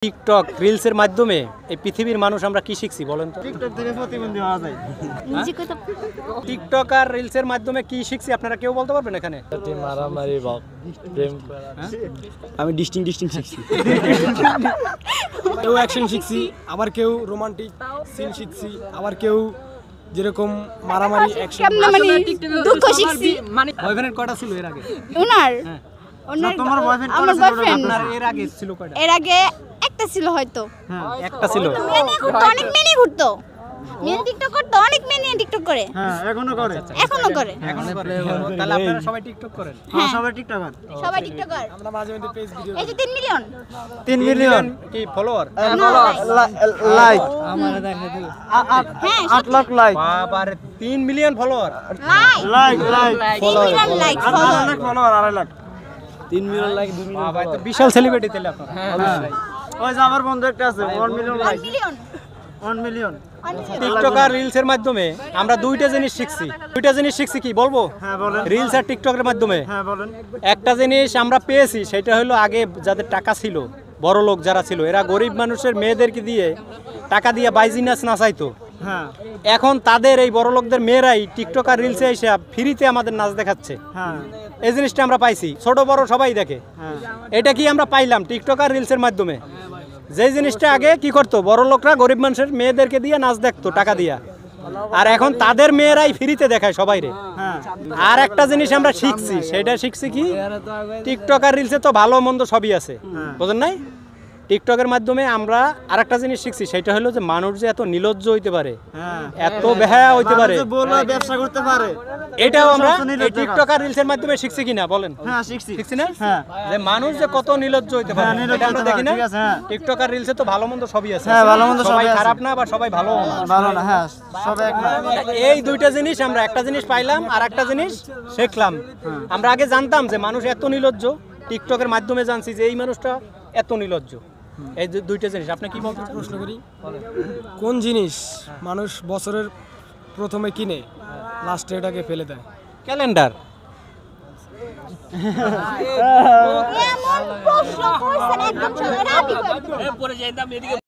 TikTok রিলসের মাধ্যমে এই পৃথিবীর মানুষ আমরা কি শিখছি বলেন তো? টিকটক থেকে প্রতিবন্ধী হওয়া যায়। টিকটক আর রিলসের মাধ্যমে কি শিখছি আপনারা কেউ বলতে পারবেন এখানে? মারামারি প্রেম আমি ডিস্টিং শিখছি। কেউ অ্যাকশন শিখছি, আবার কেউ রোমান্টিক সিন শিখছি, আবার কেউ যেরকম মারামারি অ্যাকশন। দুঃখ শিখছি। বয়ফ্রেন্ড কয়টা ছিল এর আগে? ওনার তোমার বয়ফ্রেন্ড আমার বয়ফ্রেন্ড আপনার এর আগে ছিল কয়টা? এর আগে একটা ছিল হয়তো। একটা ছিল। অনেক মেনে ঘুরতো, মেনে টিকটক করতো, অনেক মেনে টিকটক করে। হ্যাঁ এখনো করে। এখনো করে। এখনো করে। তাহলে আপনারা সবাই টিকটক করেন? হ্যাঁ সবাই টিকটকার। সবাই টিকটকার। আমরা মাঝে মধ্যে পেজ ভিডিও এই যে 3 মিলিয়ন 3 মিলিয়ন কি ফলোয়ার? লাইক আমারে দেখা দিল। 8 লাখ লাইক। বাবারে 3 million follower. Like like 3 million like অনেক follower 2.5 lakh. 3 million like 2 million. বাবা তো বিশাল সেলিব্রিটি তাহলে আপনারা। ওই যে আমার বন্ধু একটা আছে 1 million 1 like. Million 1 million. TikTok আর রিলসের মাধ্যমে আমরা দুইটা জিনিস শিখছি কি বলবো? হ্যাঁ বলেন। রিলস আর টিকটকের মাধ্যমে হ্যাঁ বলেন। একটা জিনিস আমরা পেয়েছি, সেটা হলো আগে যাদের টাকা ছিল, বড় লোক যারা ছিল, এরা গরিব মানুষের মেয়েদেরকে দিয়ে টাকা দিয়ে বাইজিনাস নাচাইতো। হ্যাঁ এখন তাদের এই বড় লোকদের মেয়েরাই টিকটক আর রিলসে এসে ফ্রিতে আমাদের নাচ দেখাচ্ছে। হ্যাঁ এই জিনিসটা আমরা পাইছি, ছোট বড় সবাই দেখে। হ্যাঁ এটা কি আমরা পাইলাম টিকটক আর রিলসের মাধ্যমে। যে জিনিসটা আগে কি করতো, বড় লোকরা গরিব মানুষের মেয়েদেরকে দিয়ে নাচ দেখতো টাকা দিয়া, আর এখন তাদের মেয়েরাই ফ্রিতে দেখায় সবাইরে। হ্যাঁ আর একটা জিনিস আমরা শিখছি, সেটা শিখছি কি, টিকটক আর রিলসে তো ভালো মন্দ সবই আছে, বুঝেন নাই? টিকটকের মাধ্যমে আমরা আরেকটা জিনিস শিখছি, সেটা হলো যে মানুষ যে এত নির্লজ্জ হইতে পারে, হ্যাঁ এত বেহায়া হইতে পারে, মানুষ যে বলে ব্যবসা করতে পারে। এটাও আমরা সবচেয়ে নির্লজ্জ এই টিকটক আর রিলসের মাধ্যমে শিখছি কিনা বলেন? হ্যাঁ শিখছি। শিখছি না? হ্যাঁ যে মানুষ যে কত নির্লজ্জ হইতে পারে, হ্যাঁ, নির্লজ্জ এটা আমরা হতে দেখি পারে, না? ঠিক আছে, হ্যাঁ। টিকটক আর রিলসে তো ভালো মন্দ সবই আছে। হ্যাঁ, ভালো মন্দ সবাই সবই আছে। খারাপ না, বা সবাই ভালো না। ভালো না। হ্যাঁ সবাই এক না। এই দুইটা জিনিস আমরা, একটা জিনিস পাইলাম আর একটা জিনিস শিখলাম। আমরা আগে জানতাম যে মানুষ এত নির্লজ্জ, টিকটকের মাধ্যমে জানছি যে এই মানুষটা এত নির্লজ্জ। এই দুইটা জিনিস আপনি কি বলতে চান? প্রশ্ন করি, কোন জিনিস মানুষ বছরের প্রথমে কিনে লাস্টে এটাকে ফেলে দেয়? ক্যালেন্ডার। এমন প্রশ্ন করছেন একদম সবাই রাবি